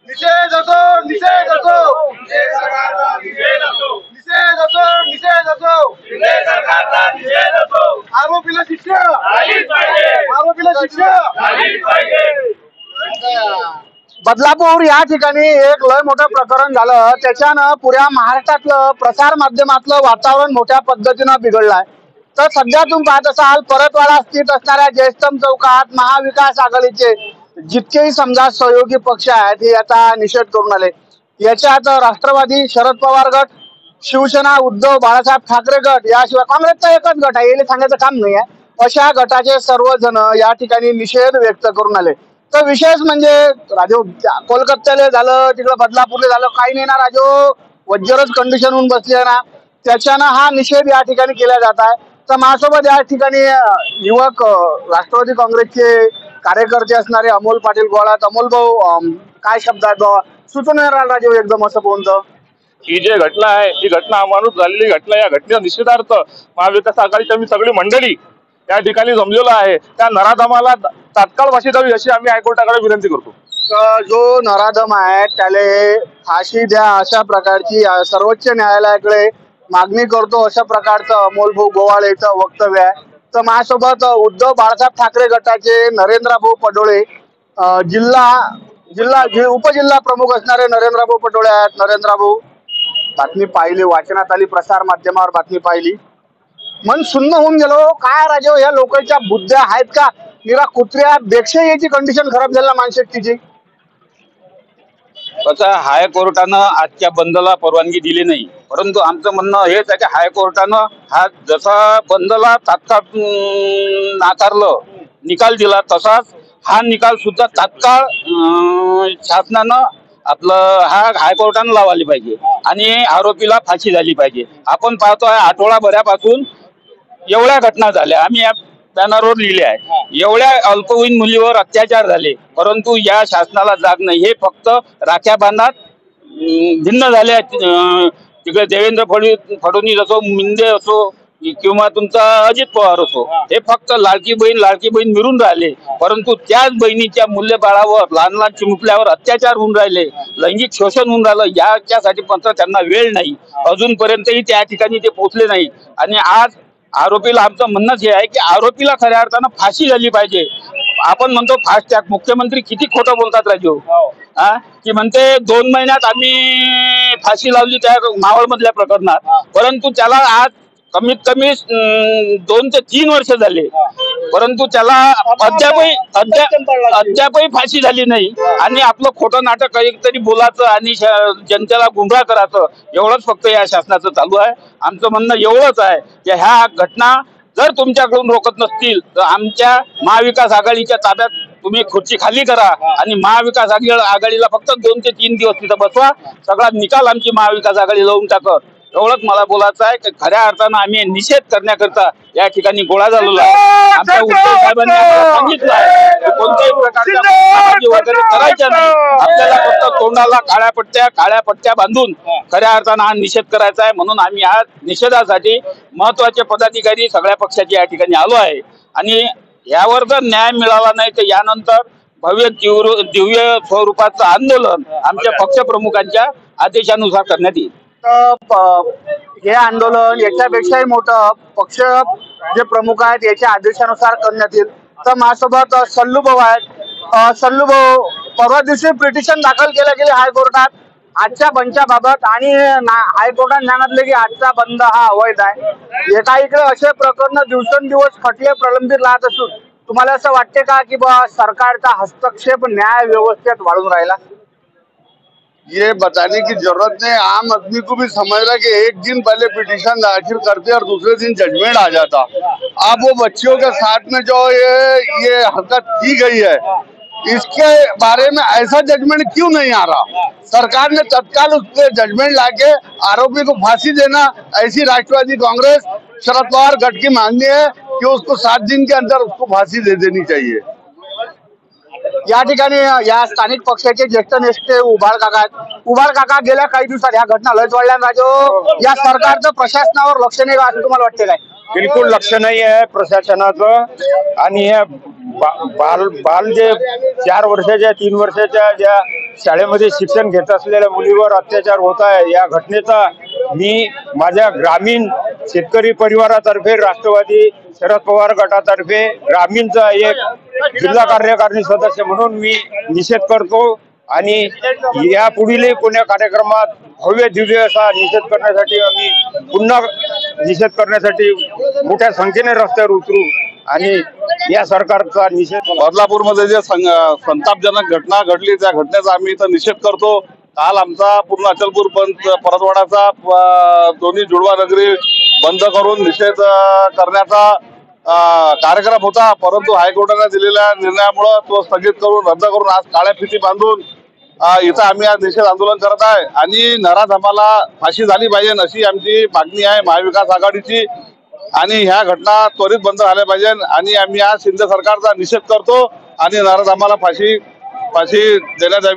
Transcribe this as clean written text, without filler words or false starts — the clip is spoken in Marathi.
निषेध असो, निषेध असो, निषेध असो, निषेध असो, आरोपीला शिक्षा, आरोपीला शिक्षा। बदलापूर या ठिकाणी एक लय मोठं प्रकरण झालं, त्याच्यानं पुऱ्या महाराष्ट्रातलं प्रसार माध्यमातलं वातावरण मोठ्या पद्धतीनं बिघडलंय। तर सध्या तुम्ही पाहत असाल परतवाडा स्थित असणाऱ्या जयस्तंभ चौकात महाविकास आघाडीचे जितकेही समजा सहयोगी पक्ष आहेत हे आता निषेध करून आले। याच्यात राष्ट्रवादी शरद पवार गट, शिवसेना उद्धव बाळासाहेब ठाकरे गट, याशिवाय काँग्रेसचा एकच गट आहे, हे सांगायचं काम नाही आहे, अशा गटाचे सर्वजण या ठिकाणी निषेध व्यक्त करून आले। तर विशेष म्हणजे राजू कोलकात्याला झालं, तिकडे बदलापूरला झालं, काही नाही ना राजू, वज्रच कंडिशन होऊन बसली आहे ना, त्याच्यानं हा निषेध या ठिकाणी केला जात आहे। तर माझ्यासोबत या ठिकाणी युवक राष्ट्रवादी काँग्रेसचे कार्यकर्ते असणारे अमोल पाटील गोळात। अमोल भाऊ, काय शब्द आहेत बाबा, सुचून येणार राजू एकदम असं बोलतो ही जी घटना आहे ही घटना अमानुष झालेली घटना, या घटनेच्या निषेधार्थ महाविकास आघाडीची आम्ही सगळी मंडळी या ठिकाणी जमलेलो आहे। त्या नराधमाला तात्काळ फाशी द्यावी अशी आम्ही हायकोर्टाकडे विनंती करतो। जो नराधम आहे त्याला फाशी द्या अशा प्रकारची सर्वोच्च न्यायालयाकडे मागणी करतो, अशा प्रकारचं अमोल भाऊ गोवाळ याचं वक्तव्य आहे। तर माझ्यासोबत उद्धव बाळासाहेब ठाकरे गटाचे नरेंद्र भाऊ पडोळे, उपजिल्हा प्रमुख असणारे नरेंद्र भाऊ पटोळे आहेत। नरेंद्र भाऊ, बातमी पाहिली, वाचनात आली, प्रसार माध्यमावर बातमी पाहिली, मन सुन्न होऊन गेलो। काय राजे, या लोकांच्या बुद्ध्या आहेत का? निरा कुत्र्या बेक्षा याची कंडिशन खराब झाली मानसिकतेची। कसं हायकोर्टानं आजच्या बंदला परवानगी दिली नाही, परंतु आमचं म्हणणं हेच आहे की हायकोर्टानं हा जसा बंदला तात्काळ नाकारलं, निकाल दिला, तसाच हा निकाल सुद्धा तात्काळ शासनानं आपलं हायकोर्टानं लावायला पाहिजे आणि आरोपीला फाशी झाली पाहिजे। आपण पाहतोय आठवडाभरापासून एवढ्या घटना झाल्या, आम्ही या बॅनरवर लिहिले आहे, एवढ्या अल्पवयीन मुलीवर अत्याचार झाले, परंतु या शासनाला जाग नाही। हे फक्त राख्या बांधात भिन्न झाले आहेत। तिकडे देवेंद्र फडणवीस असो, मुंडे असो किंवा तुमचा अजित पवार असो, हे फक्त लाडकी बहीण मिळून राहिले, परंतु त्याच बहिणीच्या मूल्यबाळावर, लहान लहान चिमुकल्यावर अत्याचार होऊन राहिले, लैंगिक शोषण होऊन राहिलं, याच्यासाठी मात्र त्यांना वेळ नाही, अजूनपर्यंतही त्या ठिकाणी ते पोहोचले नाही। आणि आज आरोपीला आमचं म्हणणंच हे आहे की आरोपीला खऱ्या अर्थानं फाशी झाली पाहिजे। आपण म्हणतो फास्ट ट्रॅक, मुख्यमंत्री किती खोटं बोलतात राजू, की म्हणते 2 महिन्यात आम्ही फाशी लावली त्या मावळ मधल्या प्रकरणात, परंतु त्याला आज कमीत कमी 2 ते 3 वर्ष झाले, परंतु त्याला अद्यापही फाशी झाली नाही। आणि आपलं खोटं नाटक काहीतरी बोलायचं आणि जनतेला गुमराह करायचं, एवढंच फक्त या शासनाचं चालू आहे। आमचं म्हणणं एवढंच आहे की ह्या घटना जर तुमच्याकडून रोखत नसतील तर आमच्या महाविकास आघाडीच्या ताब्यात तुम्ही खुर्ची खाली करा आणि महाविकास आघाडीला फक्त 2 ते 3 दिवस तिथं बसवा, सगळा निकाल आमची महाविकास आघाडी लावून टाकत, एवढंच मला बोलायचं आहे की खऱ्या अर्थानं आम्ही निषेध करण्याकरता या ठिकाणी गोळा झालेला आहे। आमच्या उद्धव साहेबांनी सांगितलं आहे कोणत्याही प्रकारच्या वगैरे करायच्या नाही, आपल्याला फक्त तोंडाला काळ्या पट्ट्या बांधून खऱ्या अर्थानं हा निषेध करायचा आहे। म्हणून आम्ही आज निषेधासाठी महत्वाचे पदाधिकारी सगळ्या पक्षाचे या ठिकाणी आलो आहे आणि यावर जर न्याय मिळाला नाही तर यानंतर भव्य दिव्य स्वरूपाचं आंदोलन आमच्या पक्षप्रमुखांच्या आदेशानुसार करण्यात येईल। हे आंदोलन याच्यापेक्षाही मोठं पक्ष जे प्रमुख आहेत याच्या आदेशानुसार करण्यात येईल। तर माझ्यासोबत सल्लू भाऊ आहेत। सल्लू भाऊ, परवा दिवशी पिटिशन दाखल केलं गेले हायकोर्टात आजच्या बंदच्या बाबत आणि हायकोर्टाने सांगितले की आजचा बंद हा अवैध आहे। एका इकडे असे प्रकरण दिवसेंदिवस खटले प्रलंबित राहत असून तुम्हाला असं वाटते का की सरकारचा हस्तक्षेप न्याय व्यवस्थेत वाढून राहिला? ये बताने की जरूरत नहीं, आम आदमी को भी समझ रहा है कि एक दिन पहले पिटीशन दाखिल करते और दूसरे दिन जजमेंट आ जाता। अब वो बच्चियों के साथ में जो ये हरकत की गई है, इसके बारे में ऐसा जजमेंट क्यों नहीं आ रहा? सरकार ने तत्काल उस पर जजमेंट लाके आरोपी को फांसी देना, ऐसी राष्ट्रवादी कांग्रेस शरद पवार गठ की मांगनी है कि उसको 7 दिन के अंदर उसको फांसी दे देनी चाहिए। या ठिकाणी या स्थानिक पक्षाचे ज्येष्ठ नेते उबाळ काका आहेत। उबाळ काका, गेल्या काही दिवसात ह्या घटना लयच वाढल्या राजो, या सरकारचं प्रशासनावर लक्ष नाही असं तुम्हाला वाटते काय? बिलकुल लक्ष नाही आहे प्रशासनाचं। आणि हे बाल जे 4 वर्षाच्या 3 वर्षाच्या ज्या शाळेमध्ये शिक्षण घेत असलेल्या मुलीवर अत्याचार होत आहे, या घटनेचा मी माझ्या ग्रामीण शेतकरी परिवारातर्फे, राष्ट्रवादी शरद पवार गटातर्फे ग्रामीणचा एक जिल्हा कार्यकारिणी सदस्य म्हणून मी निषेध करतो आणि या पुढील कोण्या कार्यक्रमात भव्य दिव्य असा निषेध करण्यासाठी आम्ही पुन्हा निषेध करण्यासाठी मोठ्या संख्येने रस्त्यावर उतरू आणि या सरकारचा निषेध. बदलापूरमध्ये जे संतापजनक घटना घडली त्या घटनेचा आम्ही इथं निषेध करतो. काल आमचा पूर्ण अचलपूर परतवाडाचा दोन्ही जुळवा नगरी बंद करून निषेध करण्याचा कार्यक्रम होता, परंतु हायकोर्टाने दिलेल्या निर्णयामुळे तो स्थगित करून रद्द करून आज काळ्या फिती बांधून इथं आम्ही आज निषेध आंदोलन करत आहे आणि नराधमाला फाशी झाली पाहिजे अशी आमची मागणी आहे महाविकास आघाडीची आणि ह्या घटना त्वरित बंद झाल्या पाहिजे आणि आम्ही आज शिंदे सरकारचा निषेध करतो आणि नराधमाला फाशी देण्यात यावी.